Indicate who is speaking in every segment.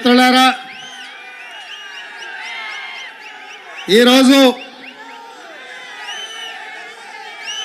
Speaker 1: మిత్రులారా, ఈరోజు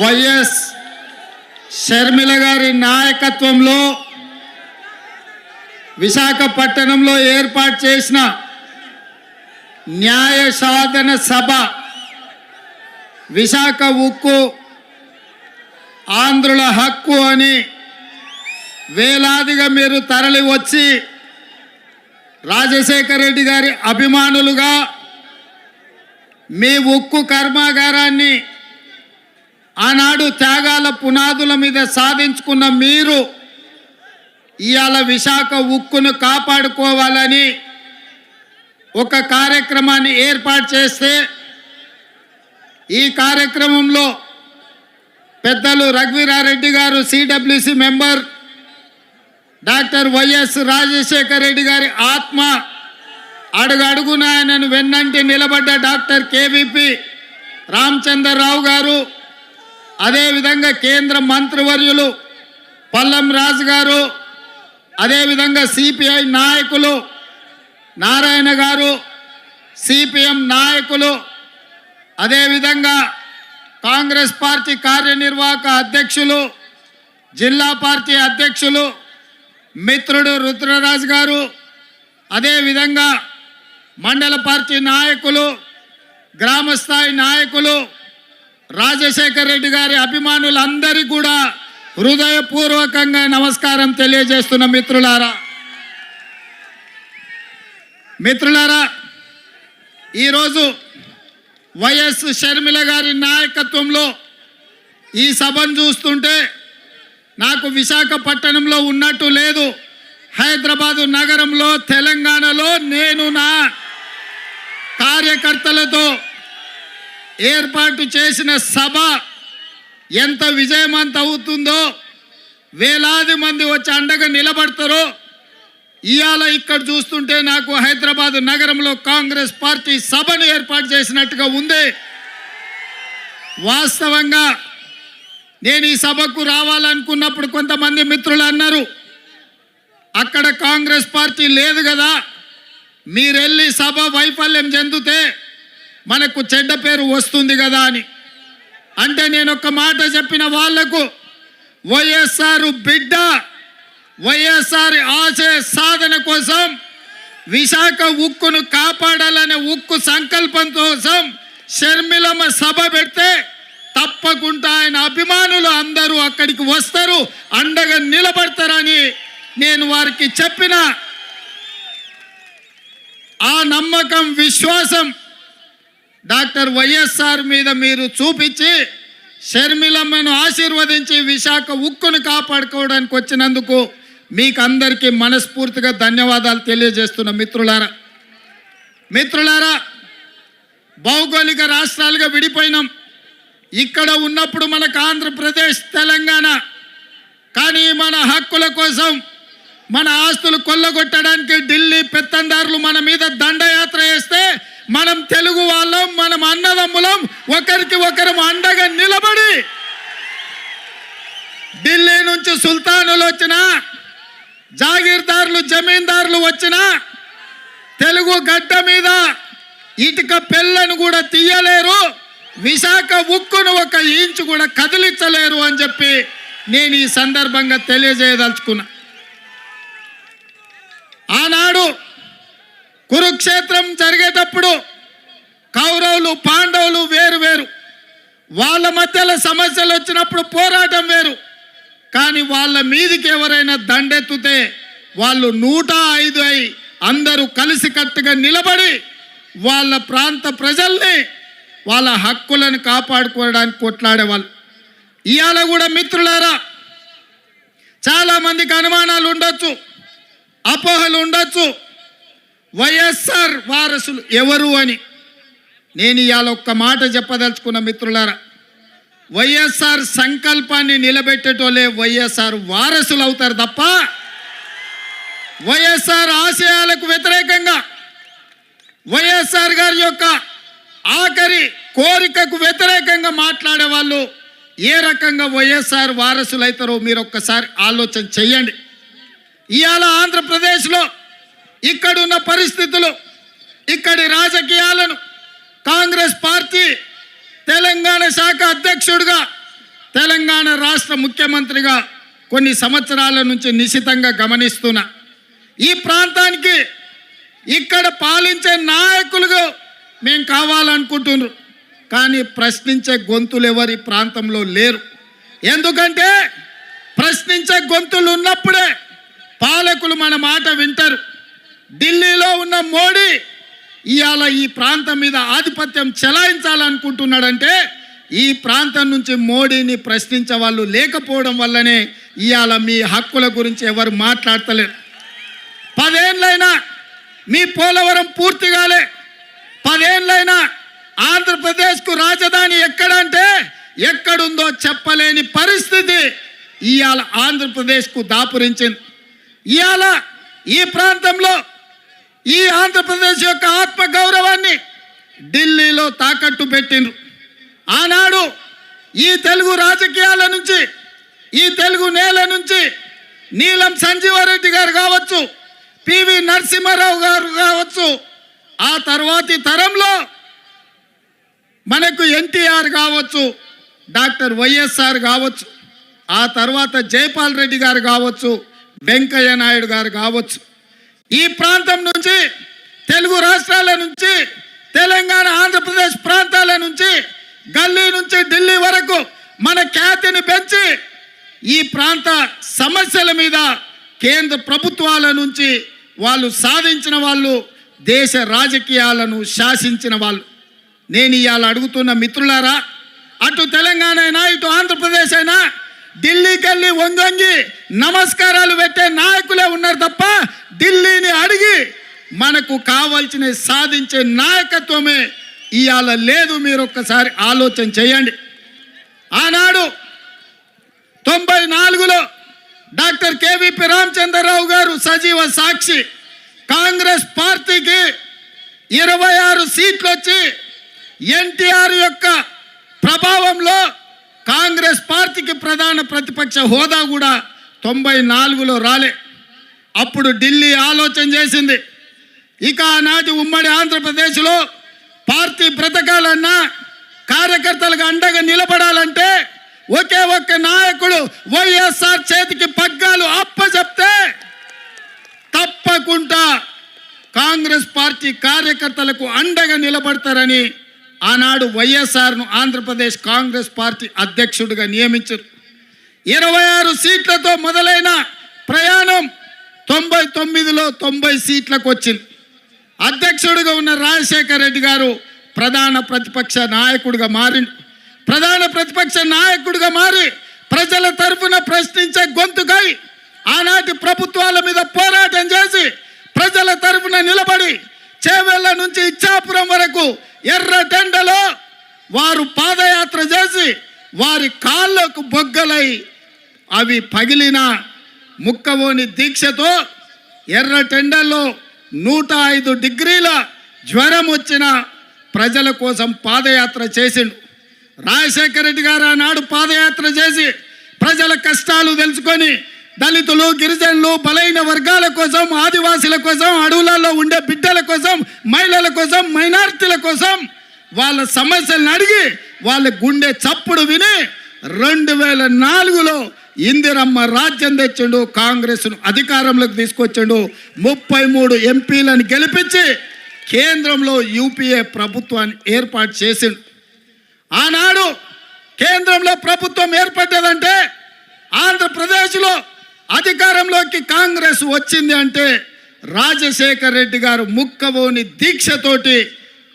Speaker 1: వైఎస్ షర్మిల గారి నాయకత్వంలో విశాఖపట్నంలో ఏర్పాటు చేసిన న్యాయ సాధన సభ, విశాఖ ఉక్కు ఆంధ్రుల హక్కు అని వేలాదిగా మీరు తరలి వచ్చి రాజశేఖర రెడ్డి గారి అభిమానులుగా మీ ఉక్కు కర్మాగారాన్ని ఆనాడు త్యాగాల పునాదుల మీద సాధించుకున్న మీరు ఇవాళ విశాఖ ఉక్కును కాపాడుకోవాలని ఒక కార్యక్రమాన్ని ఏర్పాటు చేస్తే, ఈ కార్యక్రమంలో పెద్దలు రఘువీరారెడ్డి గారు CWC member, doctor YS Rajasekhara Reddy గారి ఆత్మ, అడుగడుగున ఆయనను వెన్నంటి నిలబడ్డ డాక్టర్ కేవీపీ రామచంద్రరావు గారు, అదేవిధంగా కేంద్ర మంత్రివర్యులు పల్లం రాజు గారు, అదేవిధంగా సిపిఐ నాయకులు నారాయణ గారు, సిపిఎం నాయకులు, అదేవిధంగా కాంగ్రెస్ పార్టీ కార్యనిర్వాహక అధ్యక్షులు, జిల్లా పార్టీ అధ్యక్షులు మిత్రుడు రుద్రరాజు గారు, అదేవిధంగా మండల పార్టీ నాయకులు, గ్రామస్థాయి నాయకులు, రాజశేఖర రెడ్డి గారి అభిమానులందరికీ కూడా హృదయపూర్వకంగా నమస్కారం తెలియజేస్తున్న మిత్రులారా, ఈరోజు వైఎస్ షర్మిల గారి నాయకత్వంలో ఈ సభను చూస్తుంటే నాకు విశాఖపట్నంలో ఉన్నట్టు లేదు. హైదరాబాదు నగరంలో, తెలంగాణలో నేను నా కార్యకర్తలతో ఏర్పాటు చేసిన సభ ఎంత విజయవంతం అవుతుందో, వేలాది మంది వచ్చి అండగా నిలబడతారో ఇవాళ ఇక్కడ చూస్తుంటే నాకు హైదరాబాదు నగరంలో కాంగ్రెస్ పార్టీ సభను ఏర్పాటు చేసినట్టుగా ఉంది. వాస్తవంగా నేను ఈ సభకు రావాలనుకున్నప్పుడు కొంతమంది మిత్రులు అన్నారు, అక్కడ కాంగ్రెస్ పార్టీ లేదు కదా, మీరెళ్ళి సభ వైఫల్యం చెందితే మనకు చెడ్డ పేరు వస్తుంది కదా అని. అంటే నేను ఒక మాట చెప్పిన వాళ్లకు, వైఎస్ఆర్ బిడ్డ, వైఎస్ఆర్ ఆశయ సాధన కోసం, విశాఖ ఉక్కును కాపాడాలనే ఉక్కు సంకల్పం కోసం షర్మిలమ్మ సభ పెడితే తప్పకుండా ఆయన అభిమానులు అందరూ అక్కడికి వస్తారు, అండగా నిలబడతారని నేను వారికి చెప్పిన ఆ నమ్మకం, విశ్వాసం డాక్టర్ వైఎస్ఆర్ మీద మీరు చూపించి షర్మిలమ్మను ఆశీర్వదించి విశాఖ ఉక్కును కాపాడుకోవడానికి వచ్చినందుకు మీకు అందరికీ మనస్ఫూర్తిగా ధన్యవాదాలు తెలియజేస్తున్న మిత్రులారా, భౌగోళిక రాష్ట్రాలుగా విడిపోయినాం. ఇక్కడ ఉన్నప్పుడు మనకు ఆంధ్రప్రదేశ్, తెలంగాణ, కానీ మన హక్కుల కోసం, మన ఆస్తులు కొల్లగొట్టడానికి ఢిల్లీ పెత్తందారులు మన మీద దండయాత్ర చేస్తే మనం తెలుగు వాళ్ళం, మనం అన్నదమ్ములం, ఒకరికి ఒకరం అండగా నిలబడి ఢిల్లీ నుంచి సుల్తానులు వచ్చినా, జాగీర్దారులు, జమీందారులు వచ్చినా తెలుగు గడ్డ మీద ఇటుక పెళ్ళను కూడా తీయలేరు, విశాఖ ఉక్కును ఒక ఇంచు కూడా కదిలించలేరు అని చెప్పి నేను ఈ సందర్భంగా తెలియజేయదలుచుకున్నా. ఆనాడు కురుక్షేత్రం జరిగేటప్పుడు కౌరవులు, పాండవులు వేరు వేరు, వాళ్ళ మధ్యలో సమస్యలు వచ్చినప్పుడు పోరాటం వేరు. కానీ వాళ్ళ మీదికి ఎవరైనా దండెత్తితే వాళ్ళు 105 అయి అందరూ కలిసికట్టుగా నిలబడి వాళ్ళ ప్రాంత ప్రజల్ని, వాళ్ళ హక్కులను కాపాడుకోవడానికి కొట్లాడేవాళ్ళు. ఇవాళ కూడా మిత్రులారా, చాలామందికి అనుమానాలు ఉండొచ్చు, అపోహలు ఉండొచ్చు, వైఎస్ఆర్ వారసులు ఎవరు అని. నేను ఇవాళ ఒక్క మాట చెప్పదలుచుకున్న మిత్రులారా, వైఎస్ఆర్ సంకల్పాన్ని నిలబెట్టేటోళ్ళే వైఎస్ఆర్ వారసులు అవుతారు తప్ప వైఎస్ఆర్ ఆశయాలకు వ్యతిరేకంగా, వైఎస్ఆర్ గారి యొక్క ఆఖరి కోరికకు వ్యతిరేకంగా మాట్లాడే వాళ్ళు ఏ రకంగా వైఎస్ఆర్ వారసులు అవుతారో మీరు ఒక్కసారి ఆలోచన చెయ్యండి. ఇవాళ ఆంధ్రప్రదేశ్లో ఇక్కడున్న పరిస్థితులు, ఇక్కడి రాజకీయాలను కాంగ్రెస్ పార్టీ తెలంగాణ శాఖ అధ్యక్షుడిగా, తెలంగాణ రాష్ట్ర ముఖ్యమంత్రిగా కొన్ని సంవత్సరాల నుంచి నిశితంగా గమనిస్తున్నా. ఈ ప్రాంతానికి ఇక్కడ పాలించే నాయకులుగా మేము కావాలనుకుంటున్నారు. కానీ ప్రశ్నించే గొంతులు ఎవరి ప్రాంతంలో లేరు. ఎందుకంటే ప్రశ్నించే గొంతులు ఉన్నప్పుడే పాలకులు మన మాట వింటారు. ఢిల్లీలో ఉన్న మోడీ ఇవాళ ఈ ప్రాంతం మీద ఆధిపత్యం చెలాయించాలనుకుంటున్నాడంటే ఈ ప్రాంతం నుంచి మోడీని ప్రశ్నించే వాళ్ళు లేకపోవడం వల్లనే ఇవాళ మీ హక్కుల గురించి ఎవరు మాట్లాడతలేరు. 10 ఏళ్ళైనా మీ పోలవరం పూర్తి కాలే. 10 ఏళ్ళైనా ఆంధ్రప్రదేశ్కు రాజధాని ఎక్కడంటే ఎక్కడుందో చెప్పలేని పరిస్థితి ఇవాళ ఆంధ్రప్రదేశ్కు దాపురించింది. ఇవాళ ఈ ప్రాంతంలో ఈ ఆంధ్రప్రదేశ్ యొక్క ఆత్మగౌరవాన్ని ఢిల్లీలో తాకట్టు పెట్టిండ్రు. ఆనాడు ఈ తెలుగు రాజకీయాల నుంచి, ఈ తెలుగు నేల నుంచి నీలం సంజీవారెడ్డి గారు కావచ్చు, పివి నరసింహారావు గారు కావచ్చు, ఆ తర్వాతి తరంలో మనకు ఎన్టీఆర్ కావచ్చు, డాక్టర్ వైఎస్ఆర్ కావచ్చు, ఆ తర్వాత జైపాల్ రెడ్డి గారు కావచ్చు, వెంకయ్య నాయుడు గారు కావచ్చు, ఈ ప్రాంతం నుంచి, తెలుగు రాష్ట్రాల నుంచి, తెలంగాణ ఆంధ్రప్రదేశ్ ప్రాంతాల నుంచి, గల్లీ నుంచి ఢిల్లీ వరకు మన ఖ్యాతిని పెంచి ఈ ప్రాంత సమస్యల మీద కేంద్ర ప్రభుత్వాల నుంచి వాళ్ళు సాధించిన వాళ్ళు, దేశ రాజకీయాలను శాసించిన వాళ్ళు. నేను ఇవాళ అడుగుతున్న మిత్రులారా, అటు తెలంగాణ అయినా ఇటు ఆంధ్రప్రదేశ్ అయినా ఢిల్లీకి వెళ్ళి వంగి నమస్కారాలు పెట్టే నాయకులే ఉన్నారు తప్ప ఢిల్లీని అడిగి మనకు కావాల్సిన సాధించే నాయకత్వమే ఇవాళ లేదు. మీరు ఒక్కసారి ఆలోచన చేయండి. ఆనాడు 94లో డాక్టర్ కేవీపీ రామచంద్రరావు గారు సజీవ సాక్షి. కాంగ్రెస్ పార్టీకి 26 సీట్లు వచ్చి ఎన్టీఆర్ యొక్క ప్రభావంలో కాంగ్రెస్ పార్టీకి ప్రధాన ప్రతిపక్ష హోదా కూడా 94లో రాలే. అప్పుడు ఢిల్లీ ఆలోచన చేసింది, ఇక ఆనాటి ఉమ్మడి ఆంధ్రప్రదేశ్లో పార్టీ బ్రతకాలన్నా, కార్యకర్తలకు అండగా నిలబడాలంటే ఒకే ఒక్క నాయకుడు వైఎస్ఆర్ చేతికి పగ్గాలు అప్పచెప్తే తప్పకుండా కాంగ్రెస్ పార్టీ కార్యకర్తలకు అండగా నిలబడతారని ఆనాడు వైఎస్ఆర్ను ఆంధ్రప్రదేశ్ కాంగ్రెస్ పార్టీ అధ్యక్షుడిగా నియమించారు. 26 సీట్లతో మొదలైన ప్రయాణం 99లో 90 సీట్లకు వచ్చింది. అధ్యక్షుడిగా ఉన్న రాజశేఖర రెడ్డి గారు ప్రధాన ప్రతిపక్ష నాయకుడిగా మారిండు. ప్రధాన ప్రతిపక్ష నాయకుడిగా మారి ప్రజల తరఫున ప్రశ్నించే గొంతుకై ఆనాటి ప్రభుత్వాల మీద పోరాటం చేసి ప్రజల తరఫున నిలబడి చేవెళ్ళ నుంచి ఇచ్చాపురం వరకు ఎర్రటెండలో వారు పాదయాత్ర చేసి వారి కాళ్ళకు బొగ్గలై అవి పగిలిన ముక్కవోని దీక్షతో ఎర్రటెండలో 105 డిగ్రీల జ్వరం వచ్చిన ప్రజల కోసం పాదయాత్ర చేసిండు. రాజశేఖర రెడ్డి గారు ఆనాడు పాదయాత్ర చేసి ప్రజల కష్టాలు తెలుసుకొని దళితులు, గిరిజనులు, బలైన వర్గాల కోసం, ఆదివాసీల కోసం, అడవులలో ఉండే బిడ్డల కోసం, మహిళల కోసం, మైనారిటీల కోసం వాళ్ళ సమస్యలను అడిగి వాళ్ళ గుండె చప్పుడు విని 2004లో ఇందిరమ్మ రాజ్యం తెచ్చిండు. కాంగ్రెస్ను అధికారంలోకి తీసుకొచ్చిండు. 33 ఎంపీలను గెలిపించి కేంద్రంలో యూపీఏ ప్రభుత్వాన్ని ఏర్పాటు చేసిండు. ఆనాడు కేంద్రంలో ప్రభుత్వం ఏర్పడ్డదంటే, ఆంధ్రప్రదేశ్లో అధికారంలోకి కాంగ్రెస్ వచ్చింది అంటే రాజశేఖర రెడ్డి గారు ముక్కవోని దీక్షతోటి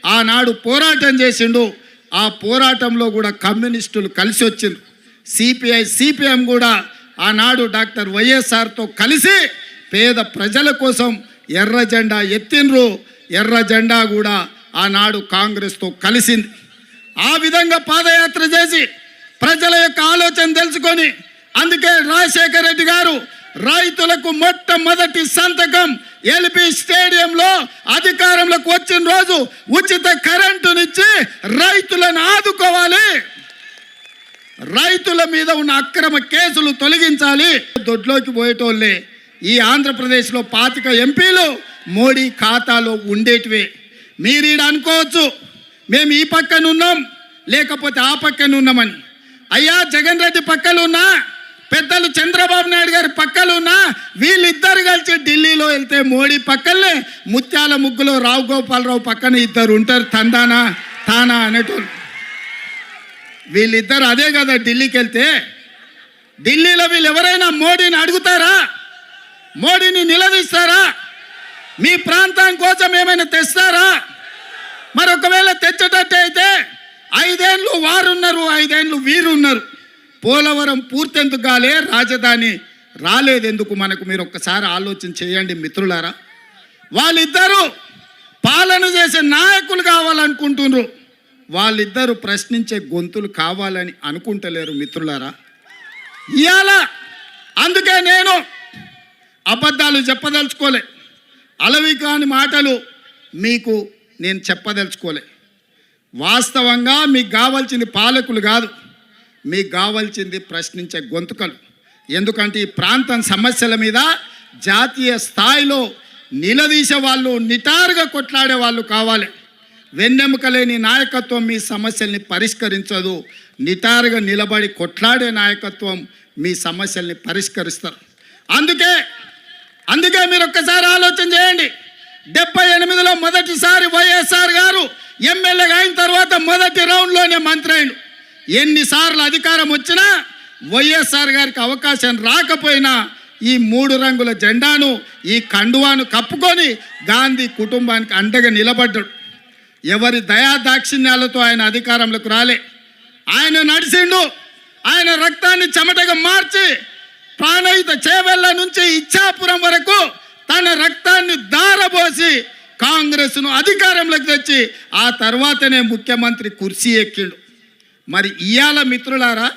Speaker 1: ఆనాడు పోరాటం చేసిండు. ఆ పోరాటంలో కూడా కమ్యూనిస్టులు కలిసి వచ్చిండ్రు. సిపిఐ, సిపిఎం కూడా ఆనాడు డాక్టర్ వైఎస్ఆర్తో కలిసి పేద ప్రజల కోసం ఎర్ర జెండా ఎత్తిండ్రు. ఎర్ర జెండా కూడా ఆనాడు కాంగ్రెస్తో కలిసింది. ఆ విధంగా పాదయాత్ర చేసి ప్రజల యొక్క ఆలోచన తెలుసుకొని, అందుకే రాజశేఖర రెడ్డి గారు రైతులకు మొట్టమొదటి సంతకం ఎల్బీ స్టేడియంలో అధికారంలోకి వచ్చిన రోజు ఉచిత కరెంటునిచ్చి రైతులను ఆదుకోవాలి, రైతుల మీద ఉన్న అక్రమ కేసులు తొలగించాలి. దొడ్లోకి పోయేటోళ్ళే ఈ ఆంధ్రప్రదేశ్లో 25 ఎంపీలు మోడీ ఖాతాలో ఉండేటివే. మీరు ఈడ అనుకోవచ్చు మేము ఈ పక్కన ఉన్నాం లేకపోతే ఆ పక్కన ఉన్నామని. అయ్యా జగన్ రెడ్డి పక్కన ఉన్నా, పెద్దలు చంద్రబాబు నాయుడు గారి పక్కన ఉన్నా, వీళ్ళిద్దరు కలిసి ఢిల్లీలో వెళ్తే మోడీ పక్కనే ముత్యాల ముగ్గులో రావు గోపాలరావు పక్కన ఇద్దరు ఉంటారు, తందానా తానా అనేటోళ్ళు. వీళ్ళిద్దరు అదే కదా ఢిల్లీకి వెళ్తే. ఢిల్లీలో వీళ్ళు ఎవరైనా మోడీని అడుగుతారా? మోడీని నిలదీస్తారా? మీ ప్రాంతం కోసం ఏమైనా తెస్తారా? మరి ఒకవేళ తెచ్చేటట్టు అయితే 5 ఏళ్ళు వారున్నారు, 5 ఏళ్ళు వీరున్నారు. పోలవరం పూర్తెందుకు కాలే, రాజధాని రాలేదెందుకు మనకు? మీరు ఒక్కసారి ఆలోచన చేయండి మిత్రులారా. వాళ్ళిద్దరూ పాలన చేసే నాయకులు కావాలనుకుంటున్నారు, వాళ్ళిద్దరూ ప్రశ్నించే గొంతులు కావాలని అనుకుంటలేరు మిత్రులారా. ఇవాళ అందుకే నేను అబద్ధాలు చెప్పదలుచుకోలే, అలవి కాని మాటలు మీకు నేను చెప్పదలుచుకోలే. వాస్తవంగా మీకు కావాల్సింది పాలకులు కాదు, మీకు కావాల్సింది ప్రశ్నించే గొంతుకలు. ఎందుకంటే ఈ ప్రాంతం సమస్యల మీద జాతీయ స్థాయిలో నిలదీసే వాళ్ళు, నిటారుగా కొట్లాడే వాళ్ళు కావాలి. వెన్నెముక లేని నాయకత్వం మీ సమస్యల్ని పరిష్కరించదు. నిటారుగా నిలబడి కొట్లాడే నాయకత్వం మీ సమస్యల్ని పరిష్కరిస్తారు. అందుకే మీరు ఒక్కసారి ఆలోచన చేయండి. 78లో మొదటిసారి వైఎస్ఆర్ గారు ఎమ్మెల్యేగా అయిన తర్వాత మొదటి రౌండ్లోనే మంత్రి అయిండు. ఎన్నిసార్లు అధికారం వచ్చినా వైఎస్ఆర్ గారికి అవకాశం రాకపోయినా ఈ 3 రంగుల జెండాను, ఈ కండువాను కప్పుకొని గాంధీ కుటుంబానికి అండగా నిలబడ్డాడు. ఎవరి దయా దాక్షిణ్యాలతో ఆయన అధికారంలోకి రాలే. ఆయన నడిచిండు. ఆయన రక్తాన్ని చెమటగా మార్చి ప్రాణహిత చేవెళ్ళ నుంచి ఇచ్చాపురం వరకు తన రక్తాన్ని దారబోసి కాంగ్రెస్ను అధికారంలోకి తెచ్చి ఆ తర్వాతనే ముఖ్యమంత్రి కుర్చీ ఎక్కిండు. మరి ఇయాల మిత్రులారా,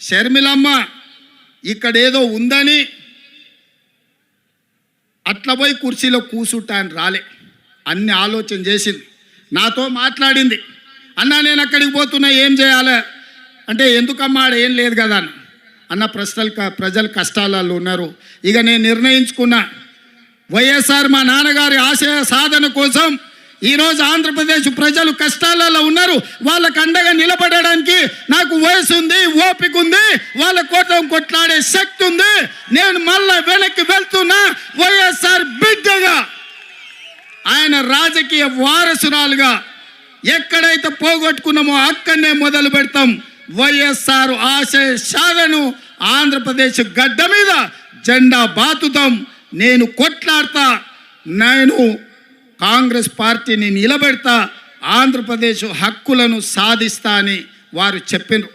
Speaker 1: షర్మిలమ్మ ఇక్కడేదో ఉందని అట్లా పోయి కుర్చీలో కూసుంటాను రాలే. అన్ని ఆలోచన చేసింది, నాతో మాట్లాడింది. అన్నా నేను అక్కడికి పోతున్నా, ఏం చేయాలి అంటే, ఎందుకమ్మా ఆడ ఏం లేదు కదా అన్న ప్రజలు కష్టాలలో ఉన్నారు. ఇక నేను నిర్ణయించుకున్నా, వైఎస్ఆర్ మా నాన్నగారి ఆశయ సాధన కోసం ఈరోజు ఆంధ్రప్రదేశ్ ప్రజలు కష్టాలలో ఉన్నారు, వాళ్ళకు అండగా నిలబడడానికి నాకు వయసు ఉంది, ఓపిక ఉంది, వాళ్ళ కోసం కొట్లాడే శక్తి ఉంది. నేను మళ్ళా వెనక్కి వెళ్తున్నా. వైఎస్ఆర్ బిడ్డగా, ఆయన రాజకీయ వారసురాలుగా ఎక్కడైతే పోగొట్టుకున్నామో అక్కడనే మొదలు పెడతాం. వైఎస్ఆర్ ఆశయ సాధను ఆంధ్రప్రదేశ్ గడ్డ మీద జెండా బాతుతాం. నేను కొట్లాడతా, నేను కాంగ్రెస్ పార్టీని నిలబెడతా, ఆంధ్రప్రదేశ్ హక్కులను సాధిస్తా అని వారు చెప్పారు.